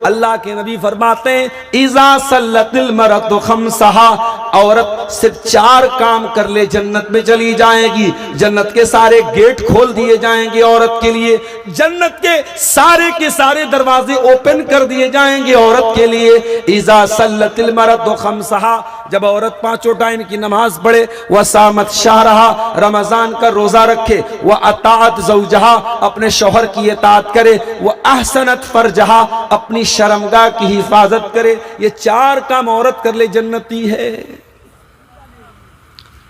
अल्लाह के नबी फरमाते हैं इज़ा सल्लतिल मरअतु खम्सहा, औरत सिर्फ 4 काम कर ले जन्नत में चली जाएगी। जन्नत के सारे गेट खोल दिए जाएंगे औरत के लिए, जन्नत के सारे दरवाजे ओपन कर दिए जाएंगे औरत के लिए। इज़ा सल्लतिल मरअतु खम्सहा, जब औरत 5 टाइम की नमाज पढ़े, वह सामत शाहरहा, रमजान का रोजा रखे, वह अताअत ज़ौजहा, अपने शौहर की इताअत करे, वह अहसनत फरजहा, अपनी शर्मगाह की हिफाजत करे। ये 4 काम औरत कर ले जन्नती है।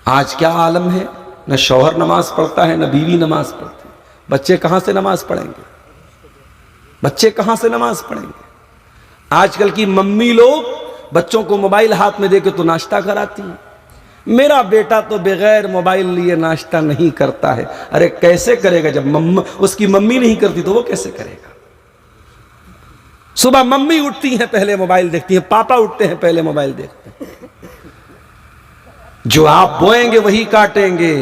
आज क्या आलम है, न शौहर नमाज पढ़ता है न बीवी नमाज पढ़ती। बच्चे कहां से नमाज पढ़ेंगे, बच्चे कहां से नमाज पढ़ेंगे। आजकल की मम्मी लोग बच्चों को मोबाइल हाथ में देके तो नाश्ता कराती है। मेरा बेटा तो बगैर मोबाइल लिए नाश्ता नहीं करता है। अरे कैसे करेगा, जब उसकी मम्मी नहीं करती तो वो कैसे करेगा। सुबह मम्मी उठती हैं पहले मोबाइल देखती हैं, पापा उठते हैं पहले मोबाइल देखते हैं। जो आप बोएंगे वही काटेंगे।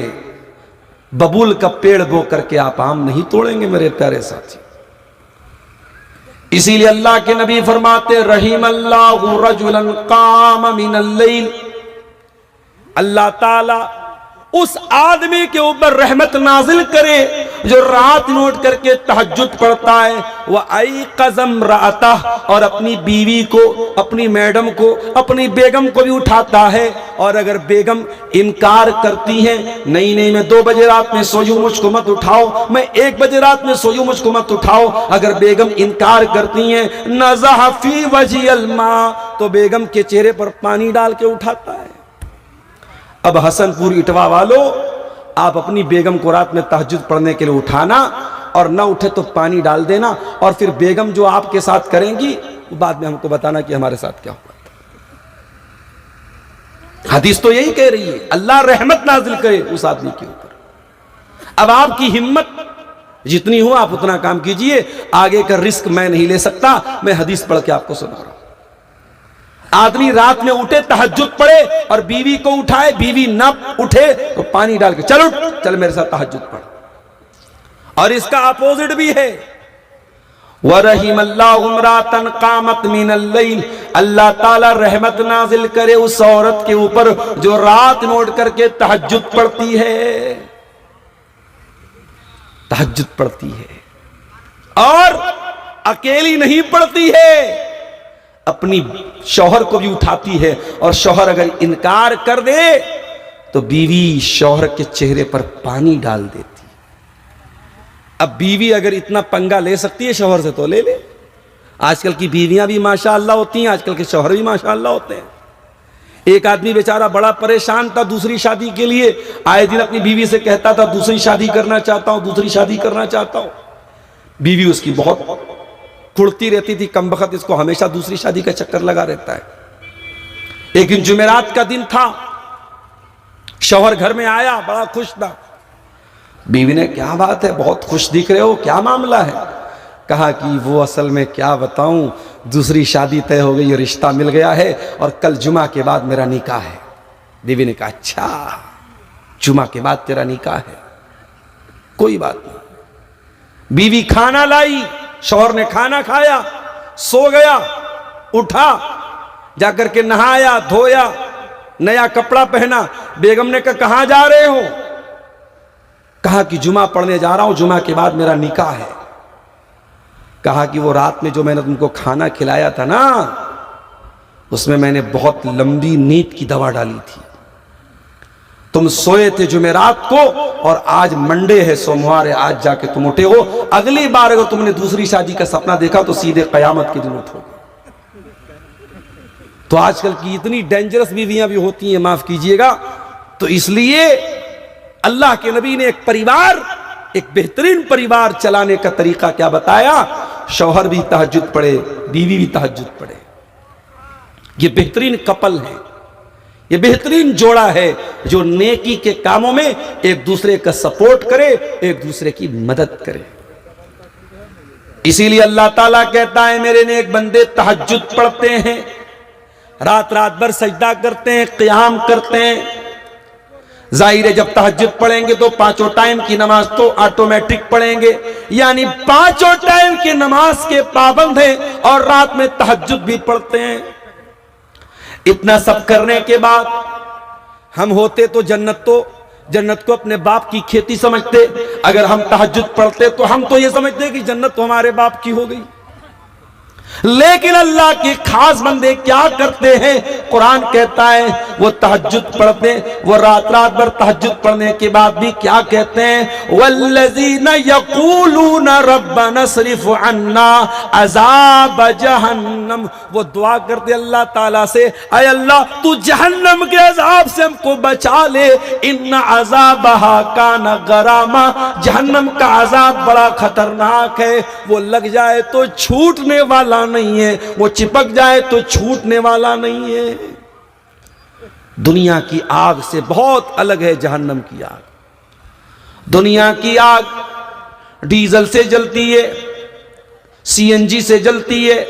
बबूल का पेड़ बो करके आप आम नहीं तोड़ेंगे मेरे प्यारे साथी। इसीलिए अल्लाह के नबी फरमाते रहीमल्लाहु रजुलन काम मिनल लैल, अल्लाह ताला उस आदमी के ऊपर रहमत नाजिल करे जो रात नोट करके तहज्जुद पढ़ता है। वह आई कज़म राता, और अपनी बीवी को, अपनी मैडम को, अपनी बेगम को भी उठाता है। और अगर बेगम इनकार करती है, नहीं नहीं मैं 2 बजे रात में सोई हूं मुझको मत उठाओ, मैं 1 बजे रात में सोई हूं मुझको मत उठाओ, अगर बेगम इनकार करती है, नज़ह फी वजिल मा, तो बेगम के चेहरे पर पानी डाल के उठाता है। अब हसनपुर इटवा वालों, आप अपनी बेगम को रात में तहज्जुद पढ़ने के लिए उठाना, और ना उठे तो पानी डाल देना, और फिर बेगम जो आपके साथ करेंगी वो बाद में हमको बताना कि हमारे साथ क्या हुआ। हदीस तो यही कह रही है, अल्लाह रहमत नाजिल करे उस आदमी के ऊपर। अब आपकी हिम्मत जितनी हो आप उतना काम कीजिए, आगे का रिस्क मैं नहीं ले सकता, मैं हदीस पढ़ के आपको सुना रहा हूं। आदमी रात में उठे तहज्जुद पढ़े और बीवी को उठाए, बीवी न उठे तो पानी डाल के चल उठ, चल मेरे साथ तहज्जुद पढ़। और इसका अपोजिट भी है, वरहिमल्लाहु इम्रातन कामत मिनल लैल, अल्लाह ताला रहमत नाजिल करे उस औरत के ऊपर जो रात नोट करके तहज्जुद पढ़ती है, तहज्जुद पढ़ती है। और अकेली नहीं पढ़ती है, अपनी शौहर को भी उठाती है। और शौहर अगर इनकार कर दे तो बीवी शौहर के चेहरे पर पानी डाल देती। अब बीवी अगर इतना पंगा ले सकती है शौहर से तो ले ले। आजकल की बीवियां भी माशाअल्लाह होती हैं, आजकल के शौहर भी माशाअल्लाह होते हैं। एक आदमी बेचारा बड़ा परेशान था दूसरी शादी के लिए, आए दिन अपनी बीवी से कहता था दूसरी शादी करना चाहता हूं, दूसरी शादी करना चाहता हूं। बीवी उसकी बहुत कुड़ती रहती थी, कमबख्त इसको हमेशा दूसरी शादी का चक्कर लगा रहता है। एक दिन जुमेरात का दिन था, शौहर घर में आया, बड़ा खुश था। बीवी ने क्या बात है, बहुत खुश दिख रहे हो, क्या मामला है। कहा कि वो असल में क्या बताऊं, दूसरी शादी तय हो गई, रिश्ता मिल गया है और कल जुमा के बाद मेरा निकाह है। बीवी ने कहा अच्छा, जुमा के बाद तेरा निकाह है, कोई बात नहीं। बीवी खाना लाई, शौहर ने खाना खाया, सो गया, उठा, जाकर के नहाया धोया, नया कपड़ा पहना। बेगम ने कहा कहां जा रहे हो। कहा कि जुमा पढ़ने जा रहा हूं, जुमा के बाद मेरा निकाह है। कहा कि वो रात में जो मैंने तुमको खाना खिलाया था ना, उसमें मैंने बहुत लंबी नींद की दवा डाली थी। तुम सोए थे जुमेरात को और आज मंडे है, सोमवार है, आज जाके तुम उठे हो। अगली बार अगर तुमने दूसरी शादी का सपना देखा तो सीधे कयामत की दिन उठोगे। तो आजकल की इतनी डेंजरस बीवियां भी होती हैं, माफ कीजिएगा। तो इसलिए अल्लाह के नबी ने एक परिवार, एक बेहतरीन परिवार चलाने का तरीका क्या बताया। शौहर भी तहज्जुद पढ़े, बीवी भी तहज्जुद पढ़े। ये बेहतरीन कपल है, ये बेहतरीन जोड़ा है जो नेकी के कामों में एक दूसरे का सपोर्ट करे, एक दूसरे की मदद करे। इसीलिए अल्लाह ताला कहता है मेरे नेक बंदे तहज्जुद पढ़ते हैं, रात रात भर सजदा करते हैं, क़ियाम करते हैं, जाहिर है जब तहज्जुद पढ़ेंगे तो पांचों टाइम की नमाज तो ऑटोमेटिक पढ़ेंगे, यानी पांचों टाइम की नमाज के पाबंद हैं और रात में तहज्जुद भी पढ़ते हैं। इतना सब करने के बाद हम होते तो जन्नत को अपने बाप की खेती समझते। अगर हम तहज्जुद पढ़ते तो हम तो ये समझते कि जन्नत तो हमारे बाप की हो गई। लेकिन अल्लाह के खास बंदे क्या करते हैं, कुरान कहता है वो तहज्जुद पढ़ते, वो रात रात भर तहज्जुद पढ़ने के बाद भी क्या कहते हैं, वल्लज़ीना यक़ूलूना रब्बना स्रिफ़ अन्ना अज़ाब जहन्नम। वो दुआ करते अल्लाह ताला से, ऐ अल्लाह तू जहन्नम के अजाब से हमको बचा ले, इन्ना अज़ाबहा काना गरामा। जहन्नम का अजाब बड़ा खतरनाक है, वो लग जाए तो छूटने वाला नहीं है, वो चिपक जाए तो छूटने वाला नहीं है। दुनिया की आग से बहुत अलग है जहन्नम की आग। दुनिया की आग डीजल से जलती है, सीएनजी से जलती है।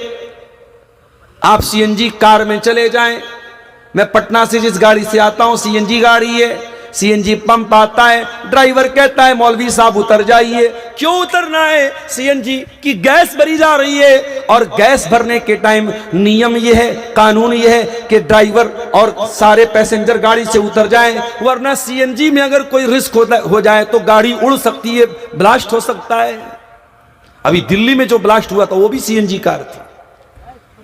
आप सीएनजी कार में चले जाएं, मैं पटना से जिस गाड़ी से आता हूं सीएनजी गाड़ी है, सीएनजी पंप आता है, ड्राइवर कहता है मौलवी साहब उतर जाइए। क्यों उतरना है, सीएनजी की गैस भरी जा रही है और गैस भरने के टाइम नियम यह है, कानून यह है कि ड्राइवर और सारे पैसेंजर गाड़ी से उतर जाएं, वरना सीएनजी में अगर कोई रिस्क हो जाए तो गाड़ी उड़ सकती है, ब्लास्ट हो सकता है। अभी दिल्ली में जो ब्लास्ट हुआ था वो भी सीएनजी कार थी।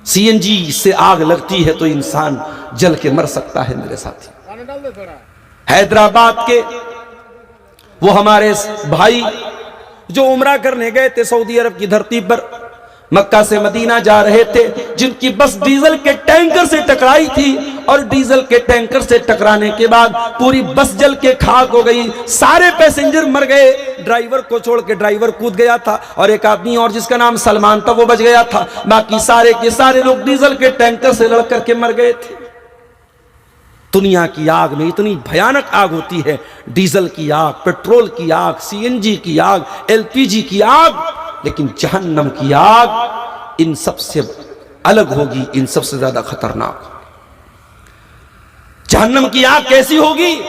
सीएनजी से आग लगती है तो इंसान जल के मर सकता है मेरे साथी। हैदराबाद के वो हमारे भाई जो उम्रा करने गए थे सऊदी अरब की धरती पर, मक्का से मदीना जा रहे थे, जिनकी बस डीजल के टैंकर से टकराई थी और डीजल के टैंकर से टकराने के बाद पूरी बस जल के खाक हो गई, सारे पैसेंजर मर गए, ड्राइवर को छोड़ के ड्राइवर कूद गया था और एक आदमी और जिसका नाम सलमान था वो बच गया था, बाकी सारे के सारे लोग डीजल के टैंकर से लड़ करके मर गए थे। दुनिया की आग में इतनी भयानक आग होती है, डीजल की आग, पेट्रोल की आग, सीएनजी की आग, एलपीजी की आग, लेकिन जहन्नम की आग इन सबसे अलग होगी, इन सबसे ज्यादा खतरनाक। जहन्नम की आग कैसी होगी?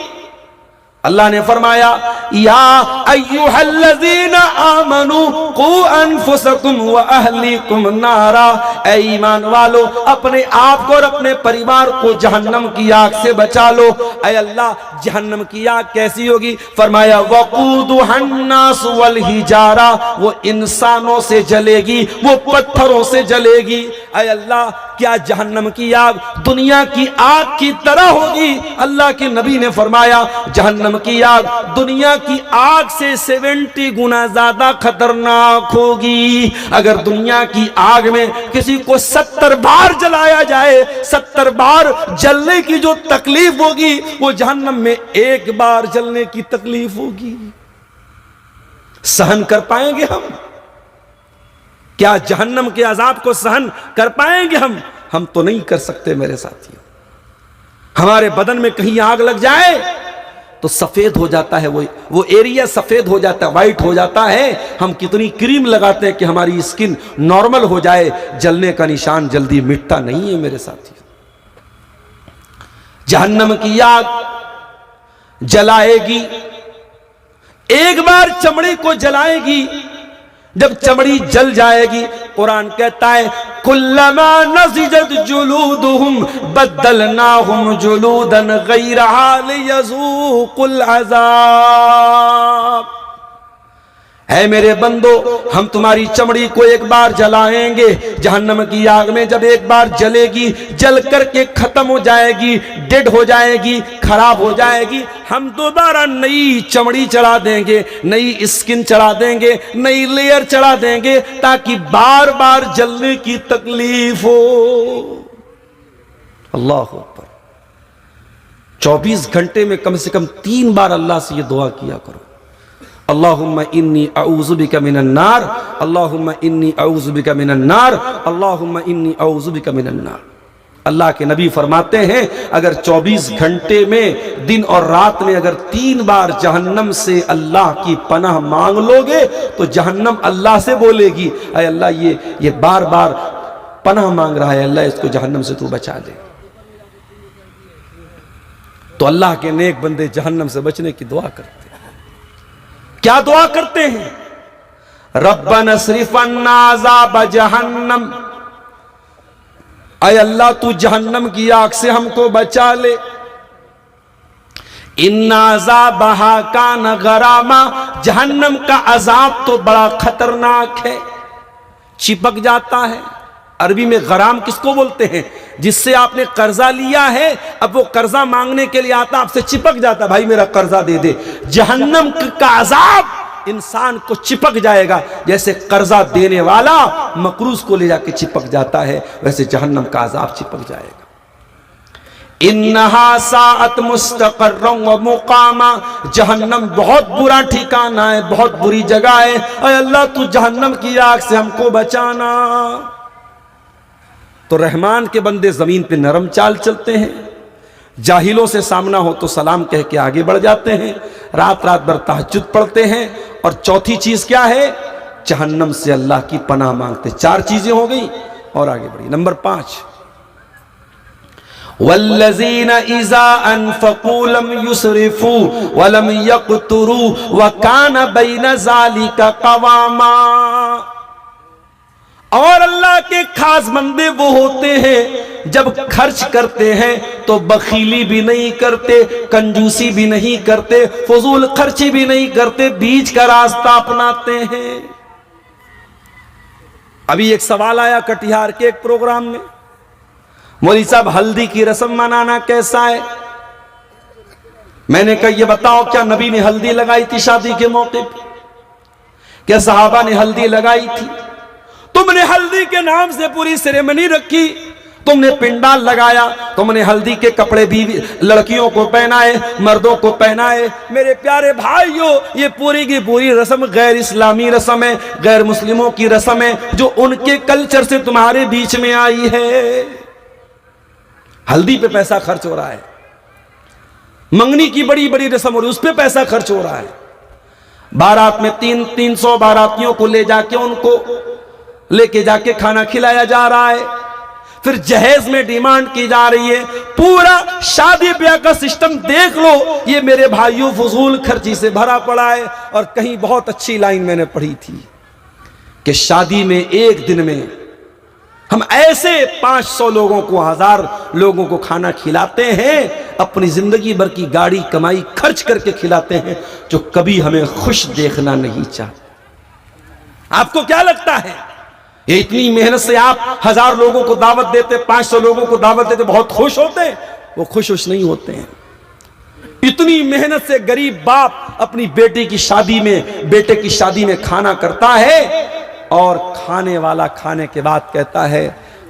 अल्लाह ने फरमाया, या अय्युहल्लज़ीना आमनू कू अनफुसकुम व अहलीकुम नारा। ऐ ईमान वालो, अपने आप को और अपने परिवार को जहन्नम की आग से बचा लो। ऐ अल्लाह, जहन्नम की आग कैसी होगी? फरमाया, वक़ूदुहन्नास वल हिजारा, वो इंसानों से जलेगी, वो पत्थरों से जलेगी। ऐ अल्लाह, क्या जहन्नम की आग दुनिया की आग की तरह होगी? अल्लाह के नबी ने फरमाया, जहन्नम की आग दुनिया की आग से 70 गुना ज्यादा खतरनाक होगी। अगर दुनिया की आग में किसी को 70 बार जलाया जाए, 70 बार जलने की जो तकलीफ होगी वो जहन्नम में एक बार जलने की तकलीफ होगी। सहन कर पाएंगे हम? क्या जहन्नम के अजाब को सहन कर पाएंगे हम तो नहीं कर सकते मेरे साथियों। हमारे बदन में कहीं आग लग जाए तो सफेद हो जाता है, वो एरिया सफेद हो जाता है, वाइट हो जाता है। हम कितनी क्रीम लगाते हैं कि हमारी स्किन नॉर्मल हो जाए, जलने का निशान जल्दी मिटता नहीं है मेरे साथियों। जहन्नम की आग जलाएगी, एक बार चमड़ी को जलाएगी, जब चमड़ी जल जाएगी, कुरान कहता है, कुल्लमा नज़िजत जुलूदुहुम बद्दलनाहुम जुलूदन गैरहा लियज़ूक़ुल अज़ाब। है मेरे बंदो, हम तुम्हारी चमड़ी को एक बार जलाएंगे। जहन्नम की आग में जब एक बार जलेगी, जल करके खत्म हो जाएगी, डेड हो जाएगी, खराब हो जाएगी, हम दोबारा नई चमड़ी चढ़ा देंगे, नई स्किन चढ़ा देंगे, नई लेयर चढ़ा देंगे, ताकि बार बार जलने की तकलीफ हो। अल्लाह अकबर। 24 घंटे में कम से कम 3 बार अल्लाह से ये दुआ किया करो, अल्लाहुम्मा इन्नी अऊज़ु बिका मिनन नार, अल्लाहुम्मा इन्नी अऊज़ु बिका मिनन नार, अल्लाहुम्मा इन्नी अऊज़ु बिका मिनन नार। अल्लाह के नबी फरमाते हैं, अगर 24 घंटे में दिन और रात में अगर 3 बार जहन्नम से अल्लाह की पनाह मांग लोगे तो जहन्नम अल्लाह से बोलेगी, अरे अल्लाह ये बार बार पनाह मांग रहा है, अल्लाह इसको जहन्नम से तू बचा ले। तो अल्लाह के नेक बंदे जहन्नम से बचने की दुआ करते हैं। क्या दुआ करते हैं? रब्बना स्रिफ अन्ना अज़ाब जहन्नम, अय अल्लाह तू जहन्नम की आग से हमको बचा ले। इन्ना अज़ाबहा कान गरामा, जहन्नम का अजाब तो बड़ा खतरनाक है, चिपक जाता है। अरबी में गराम किसको बोलते हैं? जिससे आपने कर्जा लिया है, अब वो कर्जा मांगने के लिए आता, आपसे चिपक जाता, भाई मेरा कर्जा दे दे। जहन्नम का अजाब इंसान को चिपक जाएगा, जैसे कर्जा देने वाला मकरूज को ले जाके चिपक जाता है, वैसे जहन्नम का अजाब चिपक जाएगा। इन्नहा साअत मुस्तक़र्रन व मुक़ामा, जहन्नम बहुत बुरा ठिकाना है, बहुत बुरी जगह है। अय अल्लाह तू जहन्नम की आग से हमको बचाना। तो रहमान के बंदे जमीन पे नरम चाल चलते हैं, जाहिलों से सामना हो तो सलाम कह के आगे बढ़ जाते हैं, रात रात भर तहज्जुद पढ़ते हैं। और चौथी चीज क्या है? जहन्नम से अल्लाह की पनाह मांगते। 4 चीजें हो गई और आगे बढ़ी। नंबर 5, वल्लज़ीना इज़ा अनफ़क़ू लम युसरिफ़ू व लम यक़्तुरू व कान बैन ज़ालिका क़वामा। और अल्लाह के खास बंदे वो होते हैं जब खर्च करते हैं तो बखीली भी नहीं करते, कंजूसी भी नहीं करते, फजूल खर्ची भी नहीं करते, बीच का रास्ता अपनाते हैं। अभी एक सवाल आया कटिहार के एक प्रोग्राम में, मौलवी साहब हल्दी की रस्म मनाना कैसा है? मैंने कहा ये बताओ, क्या नबी ने हल्दी लगाई थी शादी के मौके पे? क्या सहाबा ने हल्दी लगाई थी? तुमने हल्दी के नाम से पूरी सेरेमनी रखी, तुमने पिंडाल लगाया, तुमने हल्दी के कपड़े भी लड़कियों को पहनाए, मर्दों को पहनाए। मेरे प्यारे भाइयों, ये पूरी की पूरी रस्म गैर इस्लामी रस्म है, गैर मुस्लिमों की रस्म है, जो उनके कल्चर से तुम्हारे बीच में आई है। हल्दी पे पैसा खर्च हो रहा है, मंगनी की बड़ी बड़ी रस्म हो रही है, उस पे पैसा खर्च हो रहा है। बारात में 300 बारातियों को ले जाके उनको लेके जाके खाना खिलाया जा रहा है, फिर जहेज में डिमांड की जा रही है। पूरा शादी ब्याह का सिस्टम देख लो, ये मेरे भाइयों फजूल खर्ची से भरा पड़ा है। और कहीं बहुत अच्छी लाइन मैंने पढ़ी थी कि शादी में एक दिन में हम ऐसे 500 लोगों को, 1000 लोगों को खाना खिलाते हैं, अपनी जिंदगी भर की गाड़ी कमाई खर्च करके खिलाते हैं, जो कभी हमें खुश देखना नहीं चाहते। आपको क्या लगता है, ये इतनी मेहनत से आप 1000 लोगों को दावत देते, 500 लोगों को दावत देते, बहुत खुश होते? वो खुश नहीं होते हैं। इतनी मेहनत से गरीब बाप अपनी बेटे की शादी में खाना करता है, और खाने वाला खाने के बाद कहता है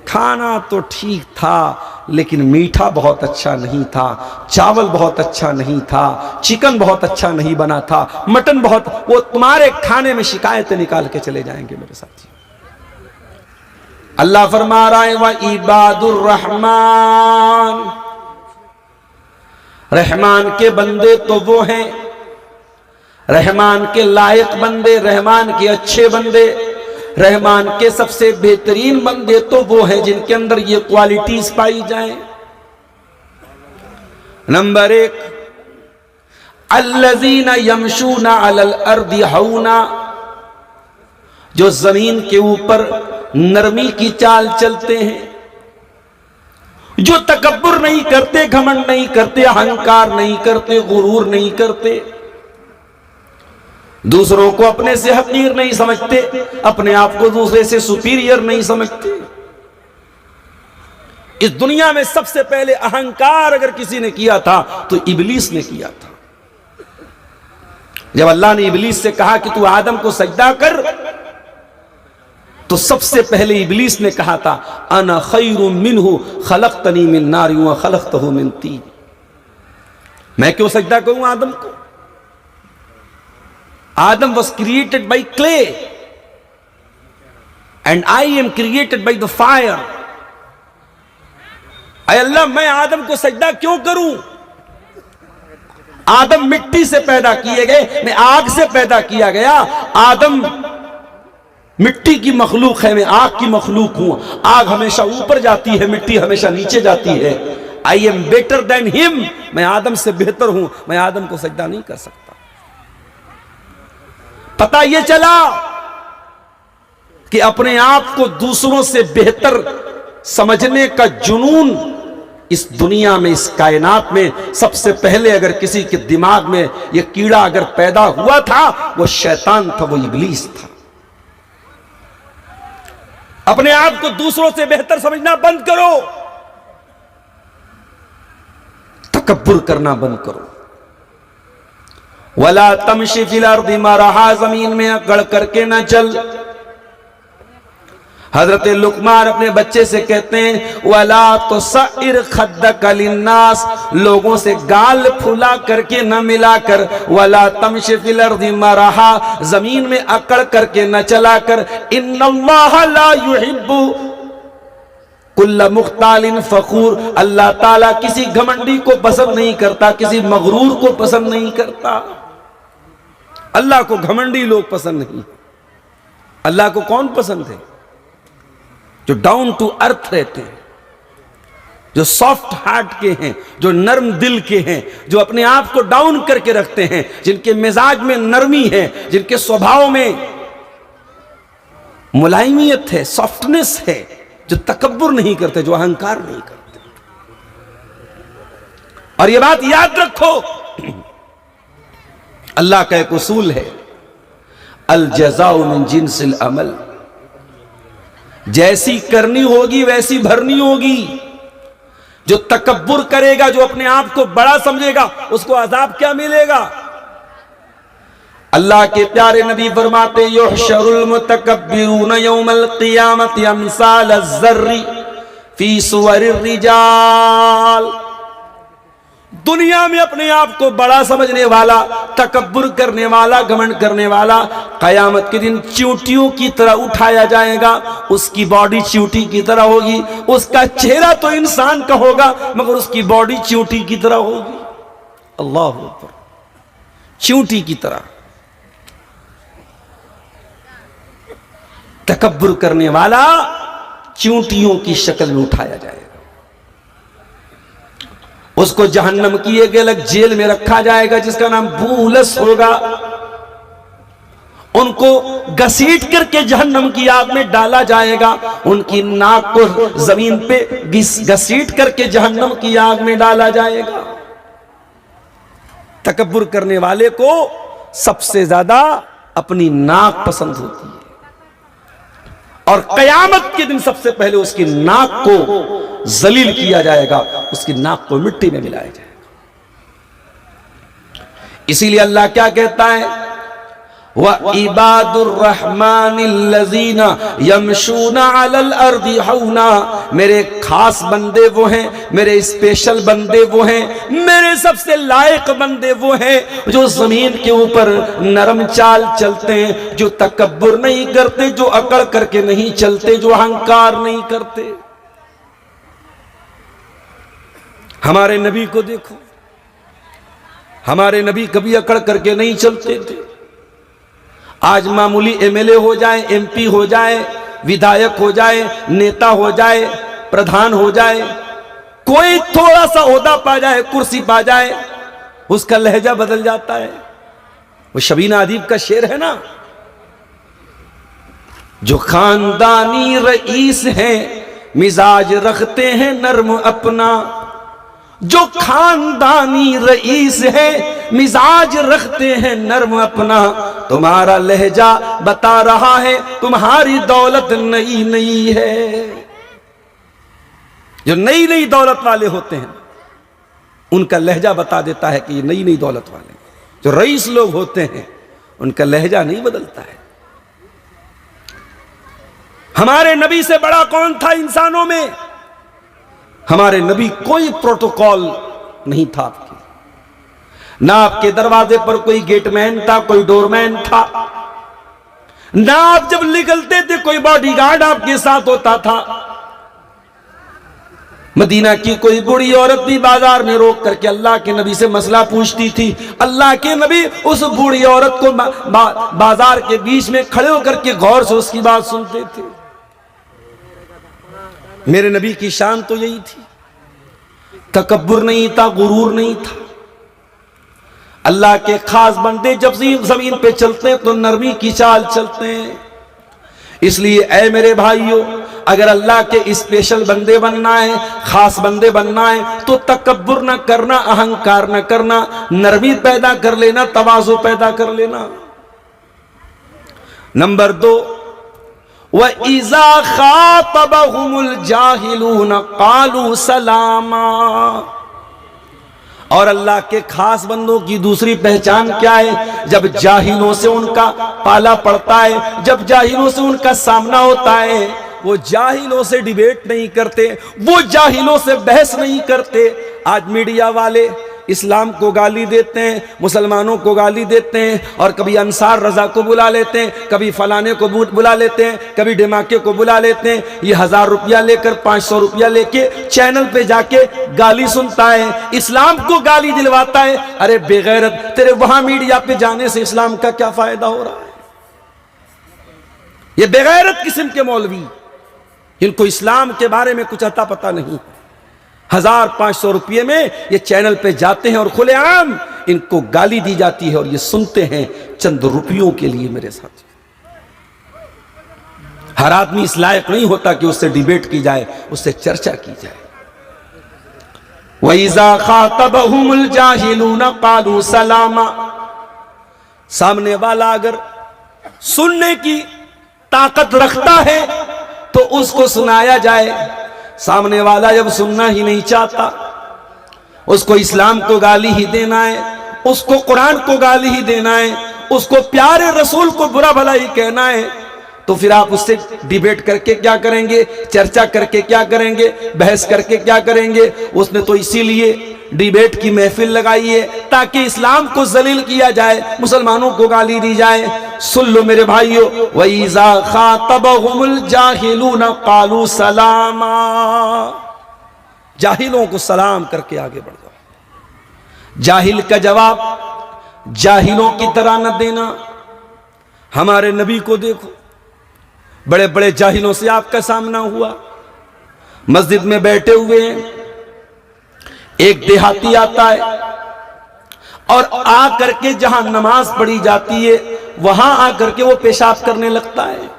खाना तो ठीक था लेकिन मीठा बहुत अच्छा नहीं था, चावल बहुत अच्छा नहीं था, चिकन बहुत अच्छा नहीं बना था, मटन बहुत। वो तुम्हारे खाने में शिकायतें निकाल के चले जाएंगे मेरे साथी। अल्लाह फरमा रहा है व इबादुर रहमान, रहमान के बंदे तो वो हैं, रहमान के लायक बंदे, रहमान के अच्छे बंदे, रहमान के सबसे बेहतरीन बंदे तो वो हैं जिनके अंदर ये क्वालिटीज पाई जाए। नंबर 1, अल्लज़ीना यमशूना अलल अर्दि हौना, जो जमीन के ऊपर नरमी की चाल चलते हैं, जो तकब्बुर नहीं करते, घमंड नहीं करते, अहंकार नहीं करते, गुरूर नहीं करते, दूसरों को अपने से हकीर नहीं समझते, अपने आप को दूसरे से सुपीरियर नहीं समझते। इस दुनिया में सबसे पहले अहंकार अगर किसी ने किया था तो इबलीस ने किया था। जब अल्लाह ने इबलीस से कहा कि तू आदम को सजदा कर, तो सबसे पहले इबलीस ने कहा था अना खैरुम मिन्हु खलक़तनी मिन नार व खलक़तहु मिन तीन, मैं क्यों सजदा करूं आदम को? Adam was created by clay and I am created by the fire. ऐ अल्लाह, मैं आदम को सजदा क्यों करूं? आदम मिट्टी से पैदा किए गए, मैं आग से पैदा किया गया। आदम मिट्टी की मखलूक है, मैं आग की मखलूक हूं। आग हमेशा ऊपर जाती है, मिट्टी हमेशा नीचे जाती है। I am better than him, मैं आदम से बेहतर हूं, मैं आदम को सजदा नहीं कर सकता। पता यह चला कि अपने आप को दूसरों से बेहतर समझने का जुनून इस दुनिया में, इस कायनात में सबसे पहले अगर किसी के दिमाग में यह कीड़ा अगर पैदा हुआ था, वो शैतान था, वो इब्लीस था। अपने आप को दूसरों से बेहतर समझना बंद करो, तकब्बुर करना बंद करो। वला तमशी फिल अर्दि मरहा, जमीन में अकड़ करके ना चल। हजरत लुकमान अपने बच्चे से कहते हैं वला तो सइर खद्दक लिन्नास, लोगों से गाल फुला करके न मिलाकर, वला तमशी फिल अर्दि मरहा, जमीन में अकड़ करके न चला कर। इन्नल्लाह ला युहिब्बु कुल्ल मुख्तालिन फखूर, अल्लाह ताला किसी घमंडी को पसंद नहीं करता, किसी मगरूर को पसंद नहीं करता। अल्लाह को घमंडी लोग पसंद नहीं। अल्लाह को कौन पसंद है? जो डाउन टू अर्थ रहते हैं, जो सॉफ्ट हार्ट के हैं, जो नर्म दिल के हैं, जो अपने आप को डाउन करके रखते हैं, जिनके मिजाज में नरमी है, जिनके स्वभाव में मुलायमियत है, सॉफ्टनेस है, जो तकब्बुर नहीं करते, जो अहंकार नहीं करते। और यह बात याद रखो, अल्लाह का एक उसूल है, अल जज़ाउ मिन जिन्सिल अमल, जैसी करनी होगी वैसी भरनी होगी। जो तकब्बुर करेगा, जो अपने आप को बड़ा समझेगा, उसको अज़ाब क्या मिलेगा? अल्लाह के प्यारे नबी फरमाते युहशरुल मुतकब्बिरून यौमल क़ियामति अमसाल अज़्ज़र्रि फी सुवरिर रिजाल। दुनिया में अपने आप को बड़ा समझने वाला, तकब्बुर करने वाला, घमंड करने वाला, कयामत के दिन चींटियों की तरह उठाया जाएगा। उसकी बॉडी चींटी की तरह होगी, उसका चेहरा तो इंसान का होगा मगर उसकी बॉडी चींटी की तरह होगी। अल्लाह अकबर, चींटी की तरह। तकब्बुर करने वाला चींटियों की शक्ल में उठाया जाएगा। उसको जहन्नम की एक अलग जेल में रखा जाएगा जिसका नाम बूलस होगा। उनको घसीट करके जहन्नम की आग में डाला जाएगा। उनकी नाक को जमीन पे घसीट करके जहन्नम की आग में डाला जाएगा। तकब्बुर करने वाले को सबसे ज्यादा अपनी नाक पसंद होती है और कयामत के दिन सबसे पहले उसकी नाक को जलील किया जाएगा, उसकी नाक को मिट्टी में मिलाया जाएगा। इसीलिए अल्लाह क्या कहता है, व इबादुर रहमानिल्लज़ीना यमशूना अलल अर्दि हौना, मेरे खास बंदे वो हैं, मेरे स्पेशल बंदे वो हैं, मेरे सबसे लायक बंदे वो हैं जो जमीन के ऊपर नरम चाल चलते हैं, जो तकब्बुर नहीं करते, जो अकड़ करके नहीं चलते, जो अहंकार नहीं करते। हमारे नबी को देखो, हमारे नबी कभी अकड़ करके नहीं चलते थे। आज मामूली एमएलए हो जाए, एमपी हो जाए, विधायक हो जाए, नेता हो जाए, प्रधान हो जाए, कोई थोड़ा सा ओहदा पा जाए, कुर्सी पा जाए, उसका लहजा बदल जाता है। वो शबीना अदीब का शेर है ना, जो खानदानी रईस हैं मिजाज रखते हैं नर्म अपना, जो खानदानी रईस है मिजाज रखते हैं नर्म अपना, तुम्हारा लहजा बता रहा है तुम्हारी दौलत नई नई है। जो नई नई दौलत वाले होते हैं उनका लहजा बता देता है कि ये नई नई दौलत वाले। जो रईस लोग होते हैं उनका लहजा नहीं बदलता है। हमारे नबी से बड़ा कौन था इंसानों में? हमारे नबी कोई प्रोटोकॉल नहीं था आपके, ना आपके दरवाजे पर कोई गेटमैन था, कोई डोरमैन था, ना आप जब निकलते थे कोई बॉडीगार्ड आपके साथ होता था। मदीना की कोई बूढ़ी औरत भी बाजार में रोक करके अल्लाह के नबी से मसला पूछती थी। अल्लाह के नबी उस बूढ़ी औरत को बाजार के बीच में खड़े होकर के गौर से उसकी बात सुनते थे। मेरे नबी की शान तो यही थी। तकब्बुर नहीं था, गुरूर नहीं था। अल्लाह के खास बंदे जब जमीन पे चलते हैं तो नरमी की चाल चलते हैं। इसलिए ऐ मेरे भाइयों, अगर अल्लाह के स्पेशल बंदे बनना है, खास बंदे बनना है, तो तकब्बुर न करना, अहंकार न करना, नरमी पैदा कर लेना, तवाज़ु पैदा कर लेना। नंबर 2, व इज़ा खातबहुमुल जाहिलून क़ालू सलामा। और अल्लाह के खास बंदों की दूसरी पहचान क्या है? जब जाहिलों से उनका पाला पड़ता है, जब जाहिलों से उनका सामना होता है, वो जाहिलों से डिबेट नहीं करते, वो जाहिलों से बहस नहीं करते। आज मीडिया वाले इस्लाम को गाली देते हैं, मुसलमानों को गाली देते हैं, और कभी अंसार रजा को बुला लेते हैं, कभी फलाने को बुला लेते हैं, कभी डिमाके को बुला लेते हैं। ये 1000 रुपया लेकर 500 रुपया लेके चैनल पे जाके गाली सुनता है, इस्लाम को गाली दिलवाता है। अरे बेगैरत, तेरे वहां मीडिया पे जाने से इस्लाम का क्या फायदा हो रहा है? ये बेगैरत किस्म के मौलवी, इनको इस्लाम के बारे में कुछ अता पता नहीं। 1500 रुपये में ये चैनल पे जाते हैं और खुलेआम इनको गाली दी जाती है, और ये सुनते हैं चंद रुपयों के लिए। मेरे साथ हर आदमी इस लायक नहीं होता कि उससे डिबेट की जाए, उससे चर्चा की जाए। वइज़ा खातबहुमुल जाहिलून क़ालू सलामा। सामने वाला अगर सुनने की ताकत रखता है तो उसको सुनाया जाए। सामने वाला जब सुनना ही नहीं चाहता, उसको इस्लाम को गाली ही देना है, उसको कुरान को गाली ही देना है, उसको प्यारे रसूल को बुरा भला ही कहना है, तो फिर आप उससे डिबेट करके क्या करेंगे? चर्चा करके क्या करेंगे? बहस करके क्या करेंगे? उसने तो इसीलिए डिबेट की महफिल लगाई है ताकि इस्लाम को जलील किया जाए, मुसलमानों को गाली दी जाए। सुन लो मेरे भाइयों, वइज़ा खातबहुमुल जाहिलून क़ालू सलामा। जाहिलों को सलाम करके आगे बढ़ जाओ। जाहिल का जवाब जाहिलों की तरह न देना। हमारे नबी को देखो, बड़े बड़े जाहिलों से आपका सामना हुआ। मस्जिद में बैठे हुए हैं, एक देहाती आता है और आकर के जहां नमाज पढ़ी जाती है वहां आकर के वो पेशाब करने लगता है।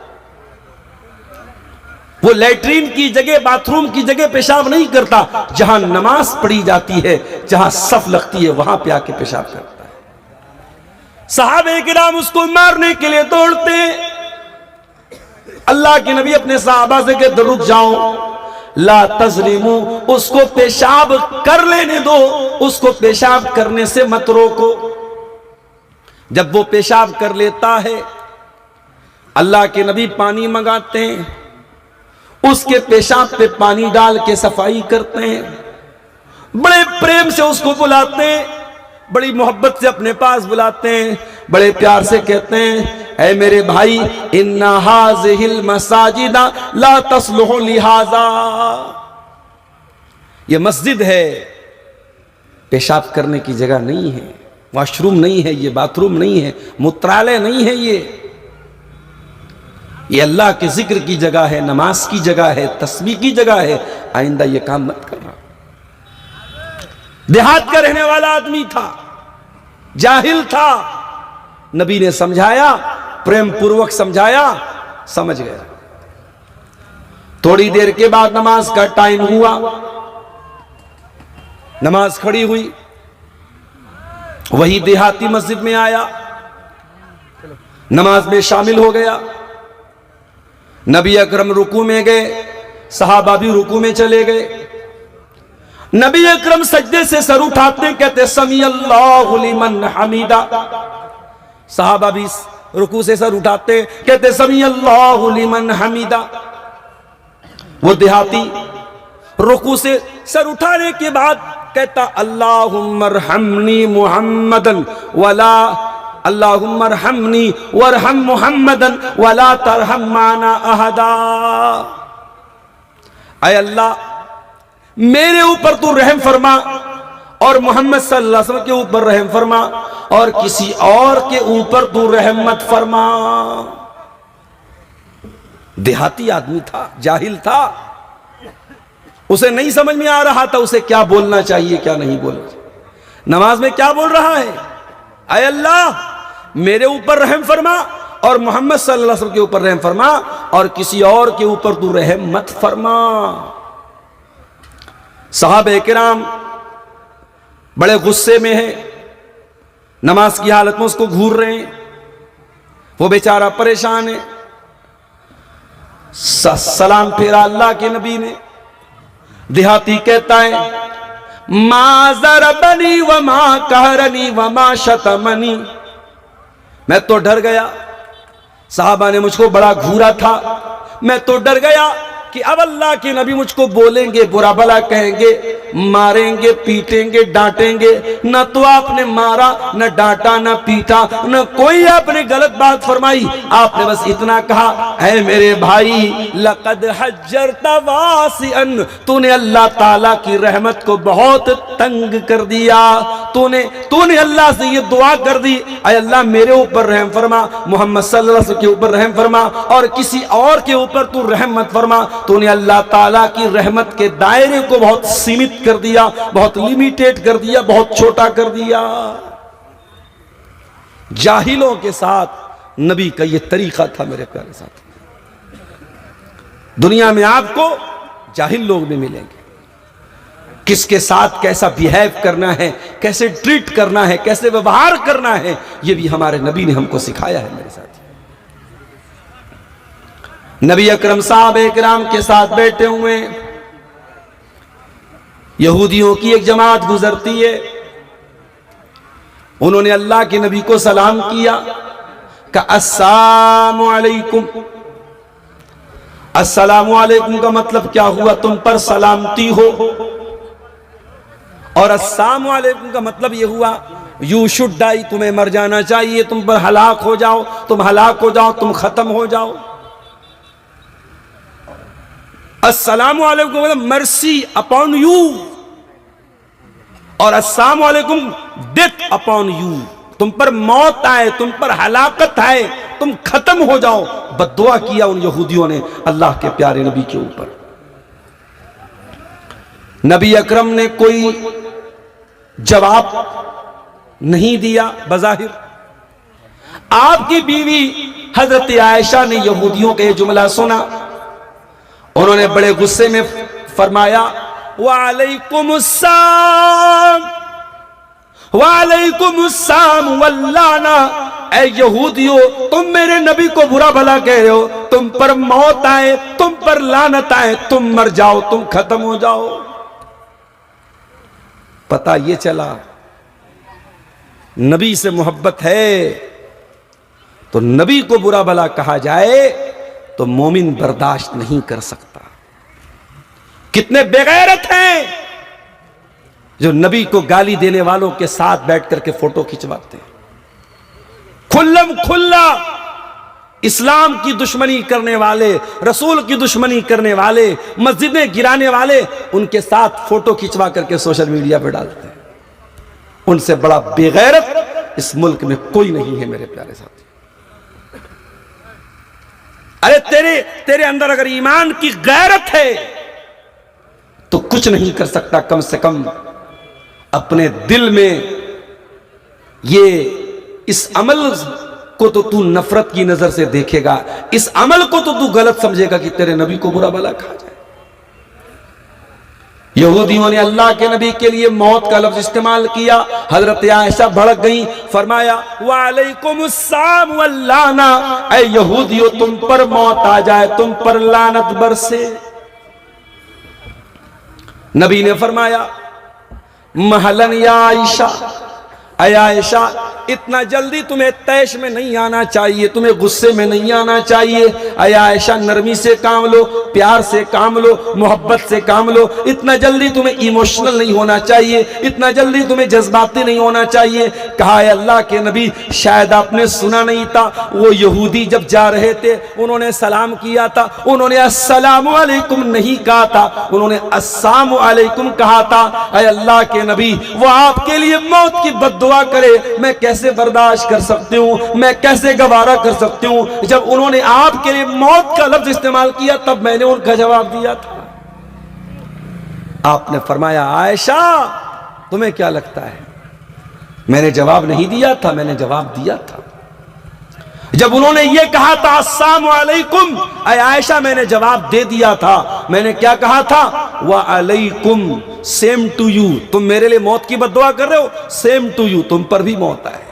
वो लैट्रीन की जगह, बाथरूम की जगह पेशाब नहीं करता, जहां नमाज पढ़ी जाती है, जहां सफ लगती है, वहां पे आके पेशाब करता है। सहाबे किराम उसको मारने के लिए दौड़ते। अल्लाह के नबी अपने सहाबा से कहते रुक जाओ, ला तजलिमू, उसको पेशाब कर लेने दो, उसको पेशाब करने से मत रोको। जब वो पेशाब कर लेता है, अल्लाह के नबी पानी मंगाते हैं, उसके पेशाब पे पानी डाल के सफाई करते हैं, बड़े प्रेम से उसको बुलाते हैं, बड़ी मोहब्बत से अपने पास बुलाते हैं, बड़े प्यार से कहते हैं, ऐ मेरे भाई, इन्ना हाज़िहिल मसाजिदा ला तस्लुहु लिहाज़ा। ये मस्जिद है, पेशाब करने की जगह नहीं है, वॉशरूम नहीं है, ये बाथरूम नहीं है, मूत्रालय नहीं है, ये अल्लाह के जिक्र की जगह है, नमाज की जगह है, तस्बीह की जगह है। आइंदा ये काम मत करना। देहात का रहने वाला आदमी था, जाहिल था, नबी ने समझाया, प्रेम पूर्वक समझाया, समझ गया। थोड़ी देर के बाद नमाज का टाइम हुआ, नमाज खड़ी हुई, वही देहाती मस्जिद में आया, नमाज में शामिल हो गया। नबी अकरम रुकू में गए, सहाबा भी रुकू में चले गए। नबी अकरम सजदे से सर उठाते कहते समी अल्लाहु लिमन हमीदा। सहाबा भी रुकू से सर उठाते कहते समी अल्लाहु लिमन हमीदा। वो देहाती रुकू से सर उठाने के बाद कहता अल्लाहुम्मा रहमनी मुहम्मदन वला, अल्लाहुम्मा रहमनी वरहम मुहम्मदन वला तरहम माना अहदा। ऐ अल्लाह, मेरे ऊपर तू रहम फरमा और मोहम्मद सल्लल्लाहु अलैहि वसल्लम के ऊपर रहम फरमा, और किसी और के ऊपर तू रहम मत फरमा। देहाती आदमी था, जाहिल था, उसे नहीं समझ में आ रहा था उसे क्या बोलना चाहिए क्या नहीं बोलना चाहिए। नमाज में क्या बोल रहा है, ऐ अल्लाह मेरे ऊपर रहम फरमा और मोहम्मद सल्लल्लाहु अलैहि वसल्लम के ऊपर रहम फरमा और किसी और के ऊपर तू रहम मत फरमा। सहाबे किराम बड़े गुस्से में हैं, नमाज की हालत में उसको घूर रहे हैं, वो बेचारा परेशान है। सलाम फेरा अल्लाह के नबी ने। देहाती कहता है मा ज़रबनी व मा कहरनी व मा शतमनी, मैं तो डर गया, साहबा ने मुझको बड़ा घूरा था, मैं तो डर गया कि अब अल्लाह के नबी मुझको बोलेंगे, बुरा भला कहेंगे, मारेंगे, पीटेंगे, डांटेंगे। न तो आपने मारा, न डांटा, न पीटा, न कोई आपने गलत बात फरमाई, आपने बस इतना कहा ऐ मेरे भाई लक़द हज्जरता वासिअन, तूने अल्लाह ताला की रहमत को बहुत तंग कर दिया, तूने अल्लाह से ये दुआ कर दी ऐ अल्लाह मेरे ऊपर रहम फरमा, मोहम्मद सल्लल्लाहु अलैहि वसल्लम के ऊपर रहम फरमा और किसी और के ऊपर तू रहम मत फरमा। तूने अल्लाह ताला की रहमत के दायरे को बहुत सीमित कर दिया, बहुत लिमिटेड कर दिया, बहुत छोटा कर दिया। जाहिलों के साथ नबी का यह तरीका था मेरे प्यारे साथी। दुनिया में आपको जाहिल लोग भी मिलेंगे, किसके साथ कैसा बिहेव करना है, कैसे ट्रीट करना है, कैसे व्यवहार करना है, यह भी हमारे नबी ने हमको सिखाया है मेरे साथ। नबी अकरम साहब इकराम के साथ बैठे हुए यहूदियों की एक जमात गुजरती है, उन्होंने अल्लाह के नबी को सलाम किया, का अस्सलामु अलैकुम। अस्सलामु अलैकुम का मतलब क्या हुआ, तुम पर सलामती हो, और अस्सलामु अलैकुम का मतलब यह हुआ यू शुड डाई, तुम्हें मर जाना चाहिए, तुम पर हलाक हो जाओ, तुम हलाक हो जाओ, तुम खत्म हो जाओ। अस्सलामु अलैकुम मतलब मर्सी अपॉन यू, और अस्सलामु अलैकुम डेथ अपॉन यू, तुम पर मौत आए, तुम पर हलाकत आए, तुम खत्म हो जाओ। बद्दुआ किया उन यहूदियों ने अल्लाह के प्यारे नबी के ऊपर। नबी अकरम ने कोई जवाब नहीं दिया बज़ाहिर। आपकी बीवी हजरत आयशा ने यहूदियों का यह जुमला सुना, उन्होंने बड़े गुस्से में फरमाया वालेकुमुस्सलाम वालेकुमुस्सलाम वल्लाना, ऐ यहूदियों तुम मेरे नबी को बुरा भला कह रहे हो, तुम पर मौत आए, तुम पर लानत आए, तुम मर जाओ, तुम खत्म हो जाओ। पता ये चला नबी से मोहब्बत है तो नबी को बुरा भला कहा जाए तो मोमिन बर्दाश्त नहीं कर सकता। कितने बेगैरत हैं जो नबी को गाली देने वालों के साथ बैठ करके फोटो खिंचवाते हैं, खुल्लम खुल्ला इस्लाम की दुश्मनी करने वाले, रसूल की दुश्मनी करने वाले, मस्जिदें गिराने वाले, उनके साथ फोटो खिंचवा करके सोशल मीडिया पर डालते हैं। उनसे बड़ा बेगैरत इस मुल्क में कोई नहीं है मेरे प्यारे साथी। अरे तेरे अंदर अगर ईमान की गैरत है तो कुछ नहीं कर सकता, कम से कम अपने दिल में ये इस अमल को तो तू नफरत की नजर से देखेगा, इस अमल को तो तू गलत समझेगा कि तेरे नबी को बुरा भला कहा जाए। यहूदियों ने अल्लाह के नबी के लिए मौत का लफ्ज इस्तेमाल किया, हजरत आयशा भड़क गई, फरमाया वालेकुमुस्सलाम वल्लाना, ऐ यहूदियों तुम पर मौत आ जाए, तुम पर लानत बरसे। नबी ने फरमाया महलन या आयशा, ऐ आयशा इतना जल्दी तुम्हें तैश में नहीं आना चाहिए, तुम्हें गुस्से में नहीं आना चाहिए। ऐ आयशा नरमी से काम लो, प्यार से काम लो, मोहब्बत से काम लो। इतना जल्दी तुम्हें इमोशनल नहीं होना चाहिए, इतना जल्दी तुम्हें जज्बाती नहीं होना चाहिए। कहा है अल्लाह के नबी शायद आपने सुना नहीं था, वो यहूदी जब जा रहे थे उन्होंने सलाम किया था, उन्होंने अस्सलामु अलैकुम नहीं कहा था, उन्होंने अस्सलामु अलैकुम कहा था। ऐ अल्लाह के नबी वो आपके लिए मौत की बद्दुआ करे, मैं कैसे बर्दाश्त कर सकती हूं, मैं कैसे गवारा कर सकती हूं। जब उन्होंने आपके लिए मौत का लफ्ज इस्तेमाल किया तब मैंने उनका जवाब दिया था। आपने फरमाया आयशा तुम्हें क्या लगता है, मैंने जवाब नहीं दिया था, मैंने जवाब दिया था। जब उन्होंने ये कहा था अस्सलामु अलैकुम, आयशा मैंने जवाब दे दिया था। मैंने क्या कहा था, व अलैकुम, सेम टू यू। तुम मेरे लिए मौत की बद्दुआ कर रहे हो, सेम टू यू, तुम पर भी मौत आए।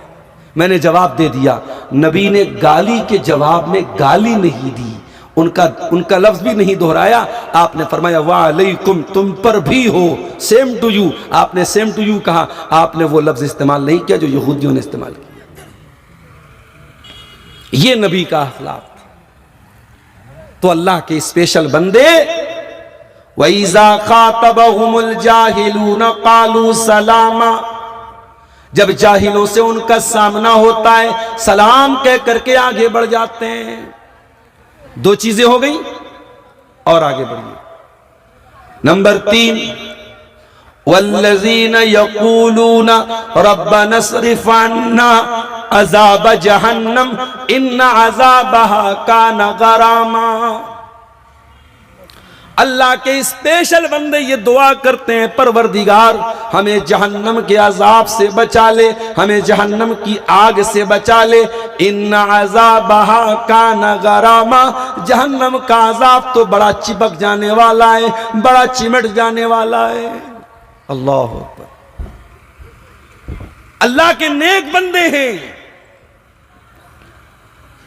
मैंने जवाब दे दिया। नबी ने गाली के जवाब में गाली नहीं दी, उनका लफ्ज भी नहीं दोहराया। आपने फरमाया वालेकुम, तुम पर भी हो, सेम टू यू। आपने सेम टू यू कहा, आपने वो लफ्ज इस्तेमाल नहीं किया जो यहूदियों ने इस्तेमाल किया। ये नबी का अखलाक। तो अल्लाह के स्पेशल बंदे, वइज़ा खातबहुमुल जाहिलून कालू सलामा, जब जाहिलों से उनका सामना होता है सलाम कह करके आगे बढ़ जाते हैं। दो चीजें हो गई और आगे बढ़िए। नंबर 3, वल्लज़ीन यक़ूलून रब्बना स्रिफ़ अन्ना अज़ाब जहन्नम इन्ना अज़ाबहा कान गरामा। अल्लाह के स्पेशल बंदे ये दुआ करते हैं, परवरदिगार हमें जहन्नम के अजाब से बचा ले, हमें जहन्नम की आग से बचा ले। इन्ना अज़ाबहा कान गरामा, जहन्नम का अजाब तो बड़ा चिपक जाने वाला है, बड़ा चिमट जाने वाला है। अल्लाह अकबर। अल्लाह के नेक बंदे हैं।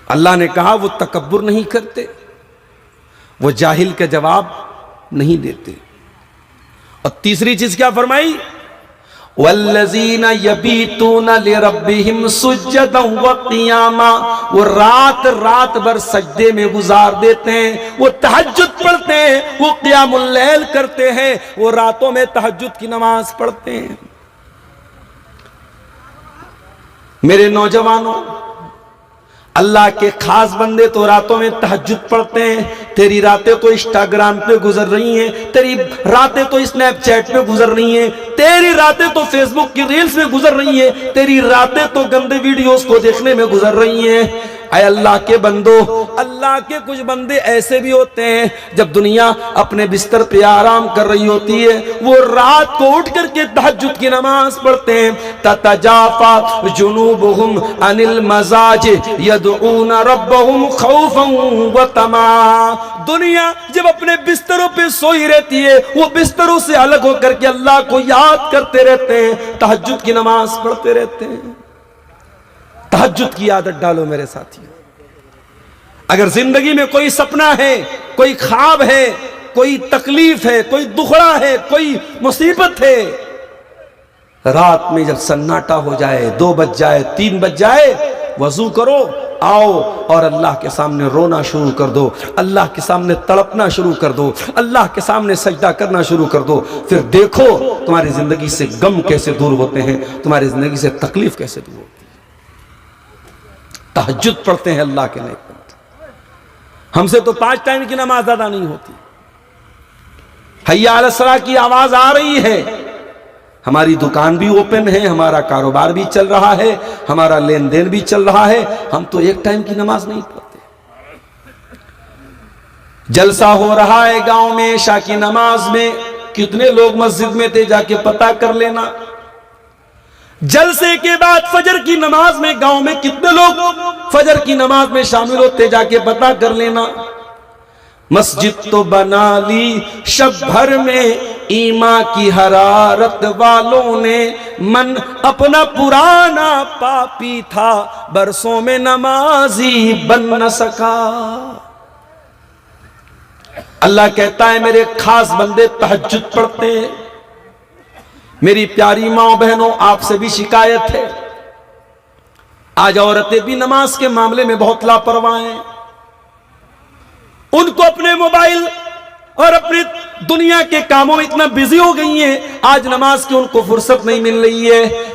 अल्लाह ने कहा वो तकब्बुर नहीं करते, वो जाहिल का जवाब नहीं देते। और तीसरी चीज क्या फरमाई, वल्लज़ीना यबीतूना लिरब्बिहिम सुज्जदन व क़ियामा, वो रात रात भर सजदे में गुजार देते हैं, वो तहज्जुद पढ़ते हैं, वो क़ियामुल लैल करते हैं, वो रातों में तहज्जुद की नमाज पढ़ते हैं। मेरे नौजवानों, अल्लाह के खास बंदे तो रातों में तहज्जुद पढ़ते हैं। तेरी रातें तो इंस्टाग्राम पे गुजर रही हैं, तेरी रातें तो स्नैपचैट पे गुजर रही हैं, तेरी रातें तो फेसबुक की रील्स में गुजर रही हैं, तेरी रातें तो गंदे वीडियोस को देखने में गुजर रही हैं। ऐ अल्लाह के बंदो, अल्लाह के कुछ बंदे ऐसे भी होते हैं जब दुनिया अपने बिस्तर पे आराम कर रही होती है, वो रात को उठ करके तहज्जुद की नमाज पढ़ते हैं। ततजाफा जुनूबुहुम अनिल मजाज यदऊना रब्बहुम खौफन व तमा। दुनिया जब अपने बिस्तरों पे सोई रहती है, वो बिस्तरों से अलग होकर के अल्लाह को याद करते रहते हैं, तहज्जुद की नमाज पढ़ते रहते हैं। तहज्जुद की आदत डालो मेरे साथियों। अगर जिंदगी में कोई सपना है, कोई ख्वाब है, कोई तकलीफ है, कोई दुखड़ा है, कोई मुसीबत है, रात में जब सन्नाटा हो जाए, 2 बज जाए, 3 बज जाए, वजू करो, आओ और अल्लाह के सामने रोना शुरू कर दो, अल्लाह के सामने तड़पना शुरू कर दो, अल्लाह के सामने सजदा करना शुरू कर दो। फिर देखो तुम्हारी जिंदगी से गम कैसे दूर होते हैं, तुम्हारी जिंदगी से तकलीफ कैसे दूर होती है। तहज्जुद पढ़ते हैं अल्लाह के नेक बंदे। हमसे तो 5 टाइम की नमाज अदा नहीं होती। हय्या अलस सलाह की आवाज आ रही है, हमारी दुकान भी ओपन है, हमारा कारोबार भी चल रहा है, हमारा लेन देन भी चल रहा है, हम तो 1 टाइम की नमाज नहीं पढ़ते। जलसा हो रहा है गांव में इशा की नमाज में, कितने लोग मस्जिद में थे जाके पता कर लेना। जलसे के बाद फजर की नमाज में गांव में कितने लोग फजर की नमाज में शामिल होते, जाके पता कर लेना। मस्जिद तो बना ली शब भर में ईमा की हरारत वालों ने, मन अपना पुराना पापी था, बरसों में नमाजी बन न सका। अल्लाह कहता है मेरे खास बंदे तहज्जुद पढ़ते हैं। मेरी प्यारी माँ बहनों, आपसे भी शिकायत है, आज औरतें भी नमाज के मामले में बहुत लापरवाह हैं। उनको अपने मोबाइल और अपनी दुनिया के कामों में इतना बिजी हो गई हैं, आज नमाज की उनको फुर्सत नहीं मिल रही है।